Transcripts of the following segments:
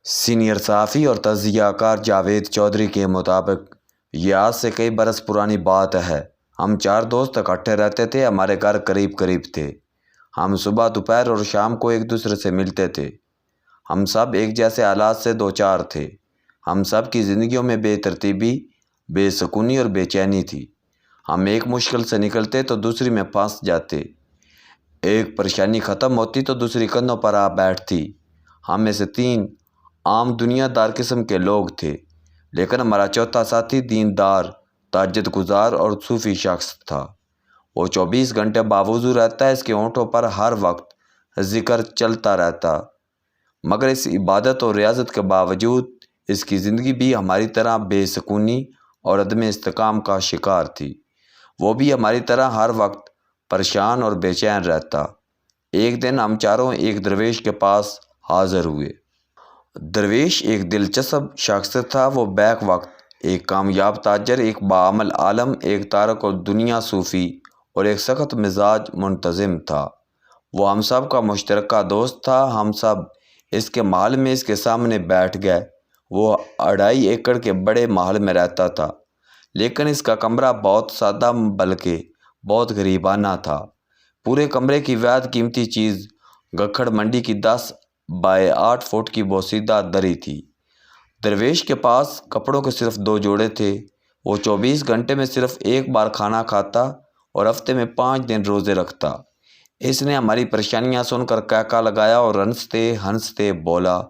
Senior صحافی اور تجزیہ کار جاوید چودھری کے مطابق یہ آج سے کئی برس پرانی بات ہے۔ ہم 4 دوست اکٹھے رہتے تھے، ہمارے گھر قریب قریب تھے۔ ہم صبح، دوپہر اور شام کو ایک دوسرے سے ملتے تھے۔ ہم سب ایک جیسے حالات سے دوچار تھے۔ ہم سب کی زندگیوں میں بے ترتیبی، بے سکونی اور بے چینی تھی۔ ہم ایک مشکل سے نکلتے تو دوسری میں پھنس جاتے، ایک پریشانی ختم ہوتی تو دوسری کندھوں پر آ بیٹھتی۔ ہم میں سے 3 عام دنیا دار قسم کے لوگ تھے، لیکن ہمارا چوتھا ساتھی دیندار، تہجد گزار اور صوفی شخص تھا۔ وہ 24 گھنٹے باوضو رہتا، اس کے ہونٹوں پر ہر وقت ذکر چلتا رہتا، مگر اس عبادت اور ریاضت کے باوجود اس کی زندگی بھی ہماری طرح بے سکونی اور عدم استحکام کا شکار تھی۔ وہ بھی ہماری طرح ہر وقت پریشان اور بے چین رہتا۔ ایک دن ہم چاروں ایک درویش کے پاس حاضر ہوئے۔ درویش ایک دلچسپ شخص تھا۔ وہ بیک وقت ایک کامیاب تاجر، ایک باعمل عالم، ایک تارک الدنیا صوفی اور ایک سخت مزاج منتظم تھا۔ وہ ہم سب کا مشترکہ دوست تھا۔ ہم سب اس کے محل میں اس کے سامنے بیٹھ گئے۔ وہ 2.5 ایکڑ کے بڑے محل میں رہتا تھا، لیکن اس کا کمرہ بہت سادہ بلکہ بہت غریبانہ تھا۔ پورے کمرے کی واحد قیمتی چیز گکھڑ منڈی کی 10 بائی 8 فٹ کی بوسیدہ دری تھی۔ درویش کے پاس کپڑوں کے صرف 2 جوڑے تھے۔ وہ 24 گھنٹے میں صرف ایک بار کھانا کھاتا اور ہفتے میں 5 دن روزے رکھتا۔ اس نے ہماری پریشانیاں سن کر کہکا لگایا اور ہنستے ہنستے بولا،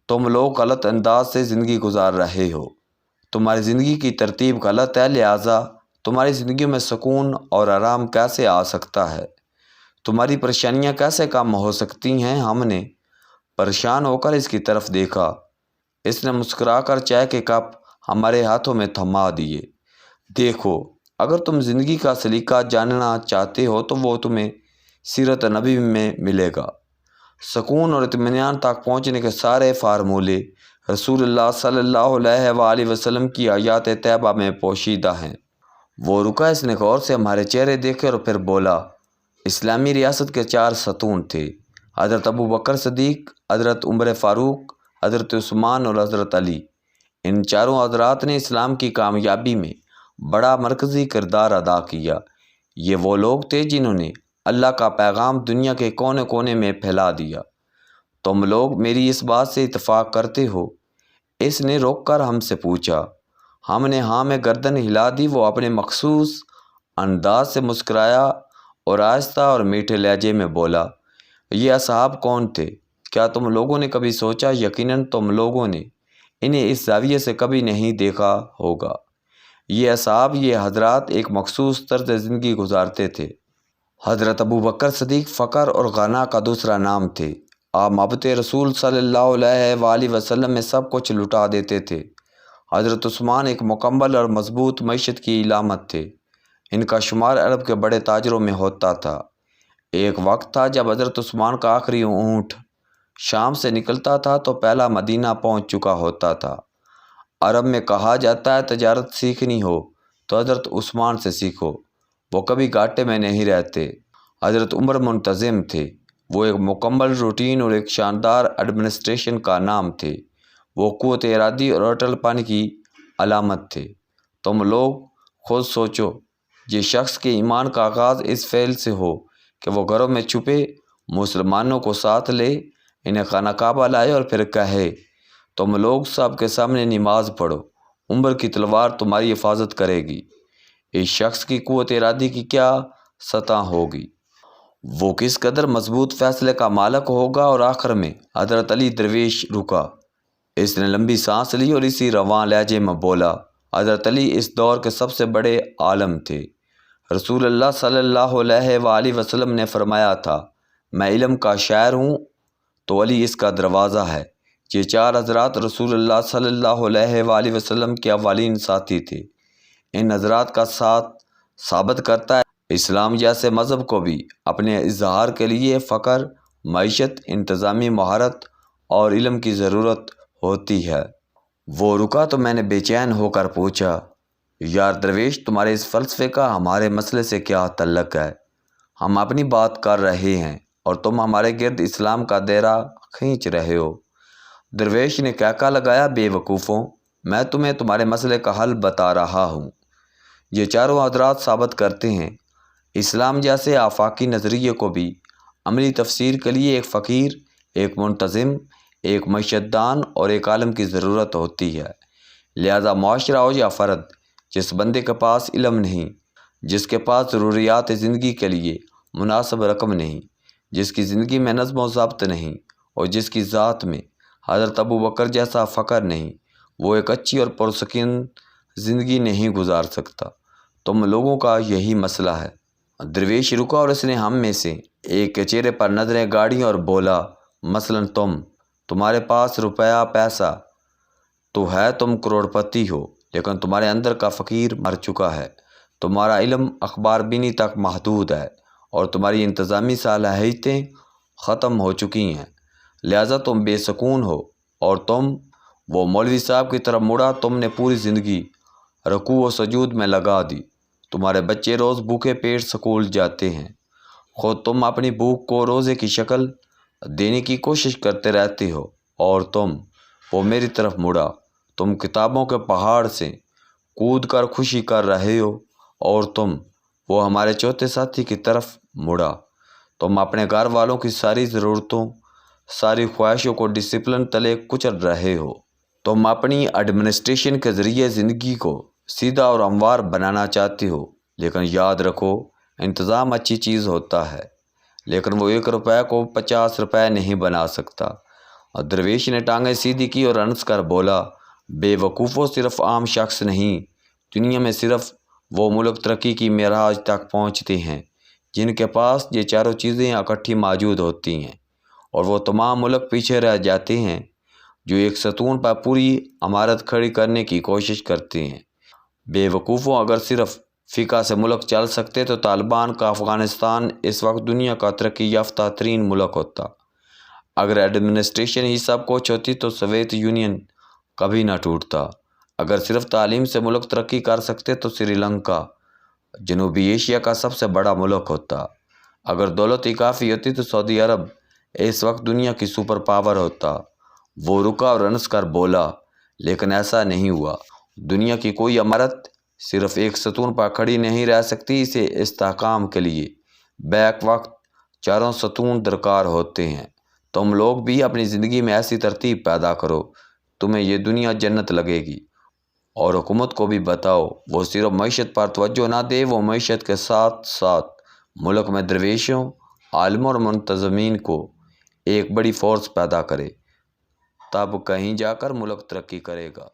تم لوگ غلط انداز سے زندگی گزار رہے ہو۔ تمہاری زندگی کی ترتیب غلط ہے، لہٰذا تمہاری زندگی میں سکون اور آرام کیسے آ سکتا ہے؟ تمہاری پریشانیاں کیسے کم ہو سکتی ہیں؟ ہم نے پریشان ہو کر اس کی طرف دیکھا۔ اس نے مسکرا کر چائے کے کپ ہمارے ہاتھوں میں تھما دیے۔ دیکھو، اگر تم زندگی کا سلیقہ جاننا چاہتے ہو تو وہ تمہیں سیرت نبی میں ملے گا۔ سکون اور اطمینان تک پہنچنے کے سارے فارمولے رسول اللہ صلی اللہ علیہ وآلہ وسلم کی آیات طیبہ میں پوشیدہ ہیں۔ وہ رکا، اس نے غور سے ہمارے چہرے دیکھے اور پھر بولا، اسلامی ریاست کے 4 ستون تھے، حضرت ابوبکر صدیق، حضرت عمر فاروق، حضرت عثمان اور حضرت علی۔ ان چاروں حضرات نے اسلام کی کامیابی میں بڑا مرکزی کردار ادا کیا۔ یہ وہ لوگ تھے جنہوں نے اللہ کا پیغام دنیا کے کونے کونے میں پھیلا دیا۔ تم لوگ میری اس بات سے اتفاق کرتے ہو؟ اس نے روک کر ہم سے پوچھا۔ ہم نے ہاں میں گردن ہلا دی۔ وہ اپنے مخصوص انداز سے مسکرایا اور آہستہ اور میٹھے لہجے میں بولا، یہ اصحاب کون تھے؟ کیا تم لوگوں نے کبھی سوچا؟ یقیناً تم لوگوں نے انہیں اس زاویے سے کبھی نہیں دیکھا ہوگا۔ یہ اصحاب، یہ حضرات ایک مخصوص طرز زندگی گزارتے تھے۔ حضرت ابوبکر صدیق فقر اور غنا کا دوسرا نام تھے۔ آپ محبت رسول صلی اللہ علیہ وآلہ وسلم میں سب کچھ لٹا دیتے تھے۔ حضرت عثمان ایک مکمل اور مضبوط معیشت کی علامت تھے۔ ان کا شمار عرب کے بڑے تاجروں میں ہوتا تھا۔ ایک وقت تھا جب حضرت عثمان کا آخری اونٹ شام سے نکلتا تھا تو پہلا مدینہ پہنچ چکا ہوتا تھا۔ عرب میں کہا جاتا ہے، تجارت سیکھنی ہو تو حضرت عثمان سے سیکھو، وہ کبھی گھاٹے میں نہیں رہتے۔ حضرت عمر منتظم تھے۔ وہ ایک مکمل روٹین اور ایک شاندار ایڈمنسٹریشن کا نام تھے۔ وہ قوت ارادی اور اٹل پن کی علامت تھے۔ تم لوگ خود سوچو، جس شخص کے ایمان کا آغاز اس فعل سے ہو کہ وہ گھروں میں چھپے مسلمانوں کو ساتھ لے، انہیں خانہ کعبہ لائے اور پھر کہے، تم لوگ سب کے سامنے نماز پڑھو، عمر کی تلوار تمہاری حفاظت کرے گی، اس شخص کی قوت ارادی کی کیا سطح ہوگی، وہ کس قدر مضبوط فیصلے کا مالک ہوگا۔ اور آخر میں حضرت علی درویش رکا۔ اس نے لمبی سانس لی اور اسی رواں لہجے میں بولا، حضرت علی اس دور کے سب سے بڑے عالم تھے۔ رسول اللہ صلی اللہ علیہ وآلہ وسلم نے فرمایا تھا، میں علم کا شاعر ہوں تو علی اس کا دروازہ ہے۔ یہ 4 حضرات رسول اللہ صلی اللہ علیہ وآلہ وسلم کے اولین ساتھی تھے۔ ان حضرات کا ساتھ ثابت کرتا ہے اسلام جیسے مذہب کو بھی اپنے اظہار کے لیے فقر، معیشت، انتظامی مہارت اور علم کی ضرورت ہوتی ہے۔ وہ رکا تو میں نے بے چین ہو کر پوچھا، یار درویش، تمہارے اس فلسفے کا ہمارے مسئلے سے کیا تعلق ہے؟ ہم اپنی بات کر رہے ہیں اور تم ہمارے گرد اسلام کا دائرہ کھینچ رہے ہو۔ درویش نے کہکا لگایا، بیوقوفوں، میں تمہیں تمہارے مسئلے کا حل بتا رہا ہوں۔ یہ چاروں حضرات ثابت کرتے ہیں اسلام جیسے آفاقی نظریے کو بھی عملی تفسیر کے لیے ایک فقیر، ایک منتظم، ایک معیشت دان اور ایک عالم کی ضرورت ہوتی ہے۔ لہذا معاشرہ ہو یا فرد، جس بندے کے پاس علم نہیں، جس کے پاس ضروریات زندگی کے لیے مناسب رقم نہیں، جس کی زندگی میں نظم و ضبط نہیں، اور جس کی ذات میں حضرت ابوبکر جیسا فقر نہیں، وہ ایک اچھی اور پرسکون زندگی نہیں گزار سکتا۔ تم لوگوں کا یہی مسئلہ ہے۔ درویش رکا اور اس نے ہم میں سے ایک کے چہرے پر نظریں گاڑی اور بولا، مثلاً تمہارے پاس روپیہ پیسہ تو ہے، تم کروڑ پتی ہو، لیکن تمہارے اندر کا فقیر مر چکا ہے۔ تمہارا علم اخبار بینی تک محدود ہے اور تمہاری انتظامی صلاحیتیں ختم ہو چکی ہیں، لہٰذا تم بے سکون ہو۔ اور وہ مولوی صاحب کی طرف مڑا، تم نے پوری زندگی رکوع و سجود میں لگا دی۔ تمہارے بچے روز بھوکے پیٹ سکول جاتے ہیں، خود تم اپنی بھوک کو روزے کی شکل دینے کی کوشش کرتے رہتے ہو، اور وہ میری طرف مڑا۔ تم کتابوں کے پہاڑ سے کود کر خوشی کر رہے ہو، اور وہ ہمارے چوتھے ساتھی کی طرف مڑا۔ تم اپنے گھر والوں کی ساری ضرورتوں، ساری خواہشوں کو ڈسپلن تلے کچل رہے ہو۔ تم اپنی ایڈمنسٹریشن کے ذریعے زندگی کو سیدھا اور ہموار بنانا چاہتے ہو، لیکن یاد رکھو، انتظام اچھی چیز ہوتا ہے، لیکن وہ 1 روپے کو 50 روپے نہیں بنا سکتا۔ اور درویش نے ٹانگیں سیدھی کی اور ہنس کر بولا، بے وقوفوں، صرف عام شخص نہیں، دنیا میں صرف وہ ملک ترقی کی معراج تک پہنچتے ہیں جن کے پاس یہ چاروں چیزیں اکٹھی موجود ہوتی ہیں، اور وہ تمام ملک پیچھے رہ جاتے ہیں جو ایک ستون پر پوری عمارت کھڑی کرنے کی کوشش کرتے ہیں۔ بے وقوفوں، اگر صرف فقہ سے ملک چل سکتے تو طالبان کا افغانستان اس وقت دنیا کا ترقی یافتہ ترین ملک ہوتا۔ اگر ایڈمنسٹریشن ہی سب کچھ ہوتی تو سوویت یونین کبھی نہ ٹوٹتا۔ اگر صرف تعلیم سے ملک ترقی کر سکتے تو سری لنکا جنوبی ایشیا کا سب سے بڑا ملک ہوتا۔ اگر دولت ہی کافی ہوتی تو سعودی عرب اس وقت دنیا کی سپر پاور ہوتا۔ وہ رکا اور ہنس کر بولا، لیکن ایسا نہیں ہوا۔ دنیا کی کوئی عمارت صرف ایک ستون پر کھڑی نہیں رہ سکتی، اسے استحکام کے لیے بیک وقت 4 ستون درکار ہوتے ہیں۔ تم لوگ بھی اپنی زندگی میں ایسی ترتیب پیدا کرو، تمہیں یہ دنیا جنت لگے گی۔ اور حکومت کو بھی بتاؤ وہ صرف معیشت پر توجہ نہ دے، وہ معیشت کے ساتھ ساتھ ملک میں درویشوں، عالموں اور منتظمین کو ایک بڑی فورس پیدا کرے، تب کہیں جا کر ملک ترقی کرے گا۔